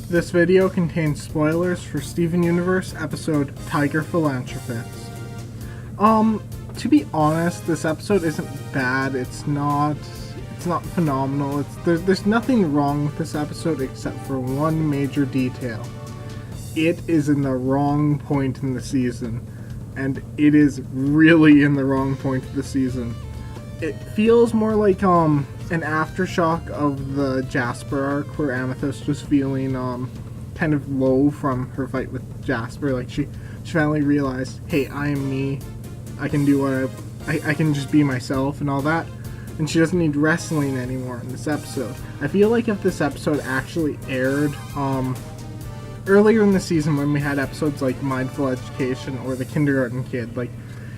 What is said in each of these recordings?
This video contains spoilers for Steven Universe episode Tiger Philanthropist. To be honest, this episode isn't bad. It's not phenomenal. There's nothing wrong with this episode except for one major detail. It is in the wrong point in the season, and it is really in the wrong point of the season. It feels more like an aftershock of the Jasper arc, where Amethyst was feeling kind of low from her fight with Jasper. Like she finally realized, hey, I am me. I can do what I can just be myself and all that. And she doesn't need wrestling anymore in this episode. I feel like if this episode actually aired earlier in the season, when we had episodes like Mindful Education or The Kindergarten Kid, like,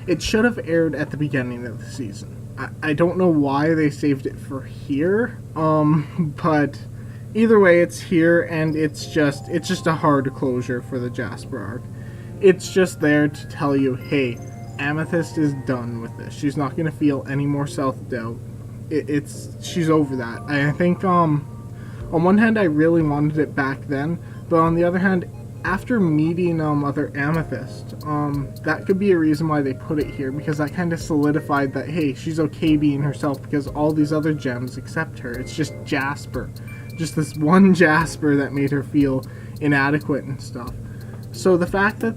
it should have aired at the beginning of the season. I don't know why they saved it for here, but either way, it's here, and it's just a hard closure for the Jasper arc. It's just there to tell you, hey, Amethyst is done with this. She's not going to feel any more self-doubt. She's over that. I think, on one hand, I really wanted it back then, but on the other hand, after meeting other Amethyst, that could be a reason why they put it here, because that kind of solidified that, hey, she's okay being herself because all these other gems accept her. It's just Jasper. Just this one Jasper that made her feel inadequate and stuff. So the fact that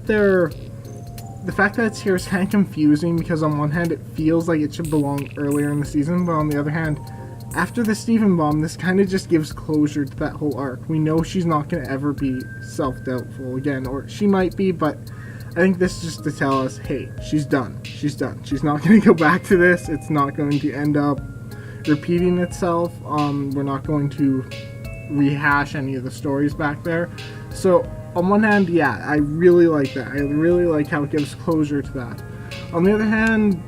it's here is kind of confusing, because on one hand it feels like it should belong earlier in the season, but on the other hand, after the Steven bomb, this kind of just gives closure to that whole arc. We know she's not going to ever be self-doubtful again, or she might be, but I think this is just to tell us, hey, she's done. She's done. She's not going to go back to this. It's not going to end up repeating itself. We're not going to rehash any of the stories back there. So on one hand, yeah, I really like that. I really like how it gives closure to that. On the other hand,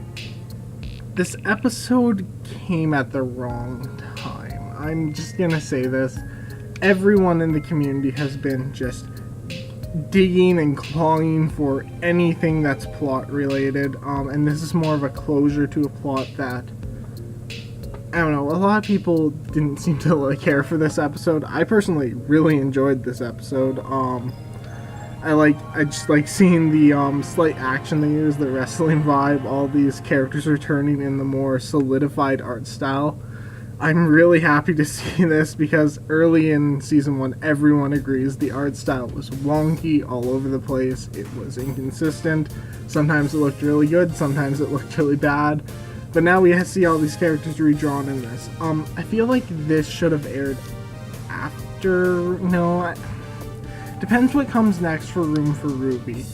this episode came at the wrong time. I'm just gonna say this. Everyone in the community has been just digging and clawing for anything that's plot related, and this is more of a closure to a plot that, I don't know, a lot of people didn't seem to care for this episode. I personally really enjoyed this episode. I just like seeing the slight action they use, the wrestling vibe, all these characters returning in the more solidified art style. I'm really happy to see this, because early in season 1, everyone agrees the art style was wonky, all over the place, it was inconsistent, sometimes it looked really good, sometimes it looked really bad, but now we see all these characters redrawn in this. I feel like this should have aired after, depends what comes next for Room for Ruby.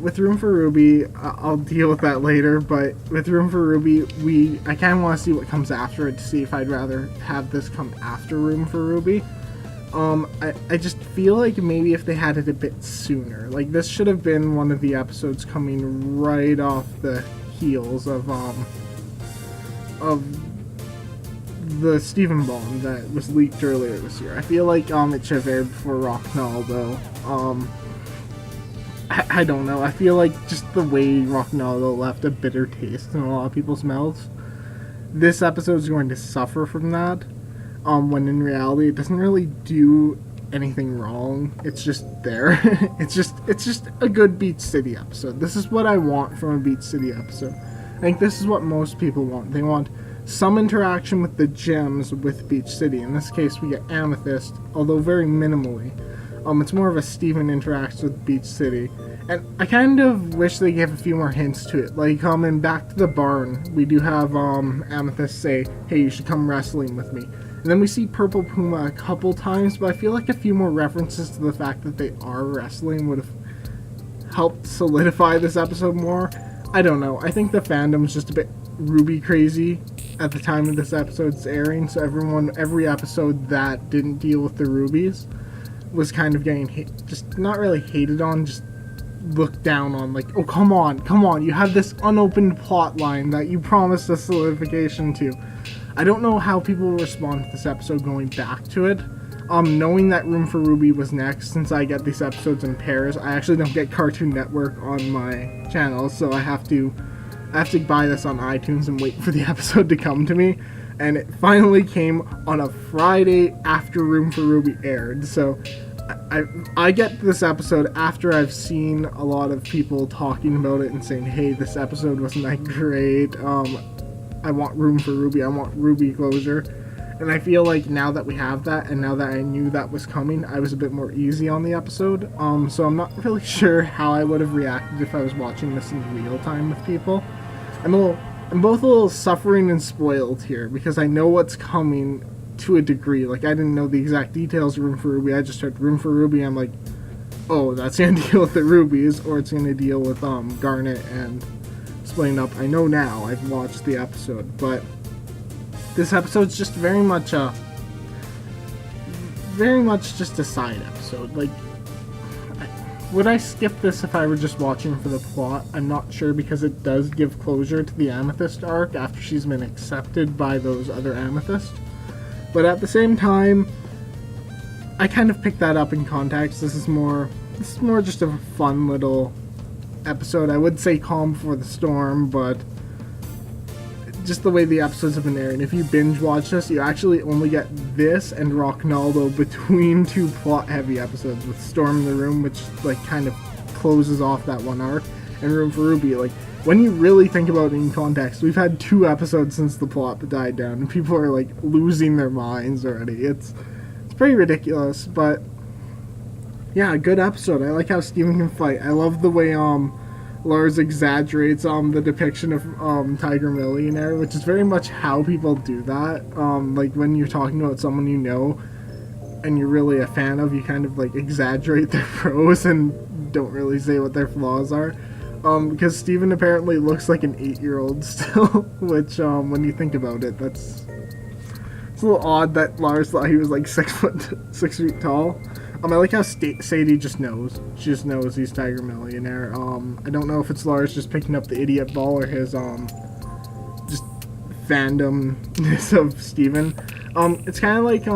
With Room for Ruby, I'll deal with that later, but with Room for Ruby, I kind of want to see what comes after it, to see if I'd rather have this come after Room for Ruby. I just feel like maybe if they had it a bit sooner, like this should have been one of the episodes coming right off the heels of the Steven bomb that was leaked earlier this year. I feel like it should have aired before Rocknaldo. I don't know. I feel like just the way Rocknaldo left a bitter taste in a lot of people's mouths, this episode is going to suffer from that. When in reality, it doesn't really do anything wrong. It's just there. it's just a good Beach City episode. This is what I want from a Beach City episode. I think this is what most people want. They want some interaction with the gems with Beach City. In this case, we get Amethyst, although very minimally. It's more of a Steven interacts with Beach City. And I kind of wish they gave a few more hints to it. Like, in Back to the Barn, we do have Amethyst say, hey, you should come wrestling with me. And then we see Purple Puma a couple times, but I feel like a few more references to the fact that they are wrestling would have helped solidify this episode more. I don't know. I think the fandom's just a bit Ruby crazy at the time of this episode's airing, so every episode that didn't deal with the Rubies was kind of getting just not really hated on, just looked down on, like, oh, come on, you have this unopened plot line that you promised a solidification to. I don't know how people will respond to this episode going back to it. Knowing that Room for Ruby was next, since I get these episodes in pairs, I actually don't get Cartoon Network on my channel, so I have to buy this on iTunes and wait for the episode to come to me. and it finally came on a Friday after Room for Ruby aired. So I get this episode after I've seen a lot of people talking about it and saying, hey, this episode wasn't that great, I want Room for Ruby, I want Ruby closure. And I feel like now that we have that, and now that I knew that was coming, I was a bit more easy on the episode. So I'm not really sure how I would have reacted if I was watching this in real time with people. I'm both a little suffering and spoiled here, because I know what's coming to a degree. Like, I didn't know the exact details of Room for Ruby. I just heard Room for Ruby, I'm like, oh, that's going to deal with the rubies, or it's going to deal with Garnet and Splitting Up. I know now, I've watched the episode, but this episode's just very much just a side episode. Like, would I skip this if I were just watching for the plot? I'm not sure, because it does give closure to the Amethyst arc after she's been accepted by those other Amethysts. But at the same time, I kind of picked that up in context. This is more just a fun little episode. I would say calm before the storm, but just the way the episodes have been airing. If you binge watch this, you actually only get this and Rocknaldo between two plot-heavy episodes, with Storm in the Room, which like kind of closes off that one arc, and Room for Ruby. Like, when you really think about it in context, we've had 2 episodes since the plot died down, and people are like losing their minds already. It's pretty ridiculous, but yeah, a good episode. I like how Steven can fight. I love the way Lars exaggerates the depiction of Tiger Millionaire, which is very much how people do that. Like, when you're talking about someone you know and you're really a fan of, you kind of like exaggerate their pros and don't really say what their flaws are. Because Steven apparently looks like an 8-year-old still, which when you think about it, it's a little odd that Lars thought he was like 6 feet tall. I like how Sadie just knows. She just knows he's Tiger Millionaire. I don't know if it's Lars just picking up the idiot ball, or his just fandomness of Steven. It's kind of like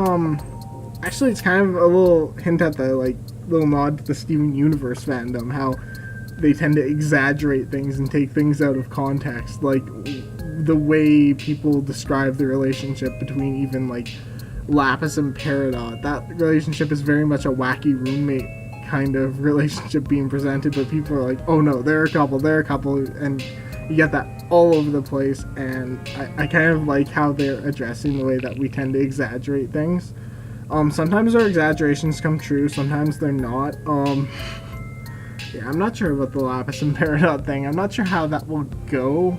actually it's kind of a little hint at the like little nod to the Steven Universe fandom, how they tend to exaggerate things and take things out of context, like the way people describe the relationship between even like Lapis and Peridot. That relationship is very much a wacky roommate kind of relationship being presented, but people are like, oh no, they're a couple, and you get that all over the place. And I kind of like how they're addressing the way that we tend to exaggerate things. Sometimes our exaggerations come true, sometimes they're not. Yeah, I'm not sure about the Lapis and Peridot thing. I'm not sure how that will go.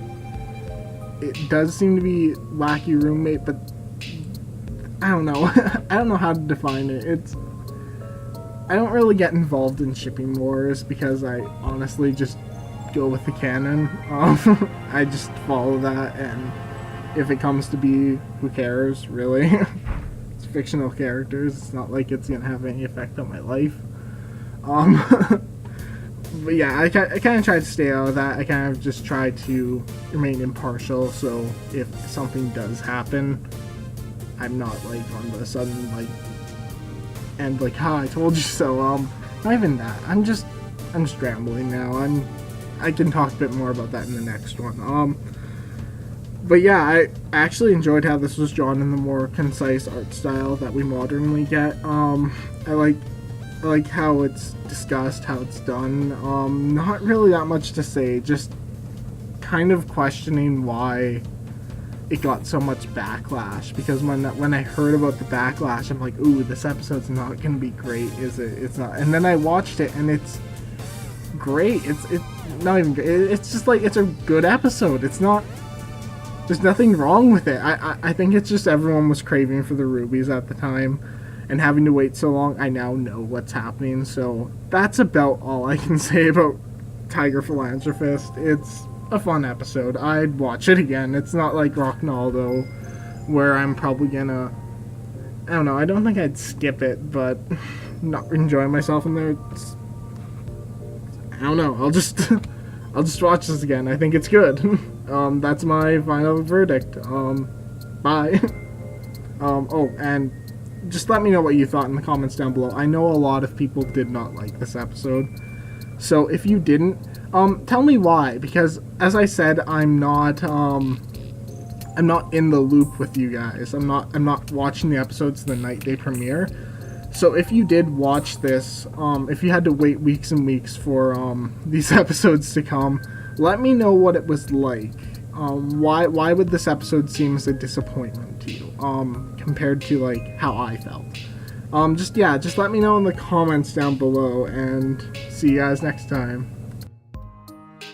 It does seem to be wacky roommate, but I don't know. I don't know how to define it. I don't really get involved in shipping wars, because I honestly just go with the canon. I just follow that, and if it comes to be, who cares, really? It's fictional characters. It's not like it's gonna have any effect on my life. But yeah, I kind of try to stay out of that. I kind of just try to remain impartial, so if something does happen, I'm not like on the sudden like and like, ha, I told you so. Not even that. I'm just rambling now. I can talk a bit more about that in the next one. But yeah, I actually enjoyed how this was drawn in the more concise art style that we modernly get. I like how it's discussed, how it's done. Not really that much to say, just kind of questioning why it got so much backlash, because when I heard about the backlash, I'm like, ooh, this episode's not gonna be great, is it? It's not. And then I watched it, and it's great. It's not even great. It's just like, it's a good episode. It's not, there's nothing wrong with it. I think it's just everyone was craving for the rubies at the time, and having to wait so long, I now know what's happening. So that's about all I can say about Tiger Philanthropist. It's a fun episode. I'd watch it again. It's not like Rocknaldo, where I'm probably gonna, I don't know, I don't think I'd skip it, but not enjoy myself in there. I don't know, I'll just watch this again. I think it's good. That's my final verdict. Bye. Oh, and just let me know what you thought in the comments down below. I know a lot of people did not like this episode, so if you didn't, tell me why, because as I said, I'm not I'm not in the loop with you guys. I'm not watching the episodes the night they premiere. So if you did watch this, if you had to wait weeks and weeks for these episodes to come, let me know what it was like. Why would this episode seem as a disappointment to you, compared to like how I felt? Just let me know in the comments down below, and see you guys next time.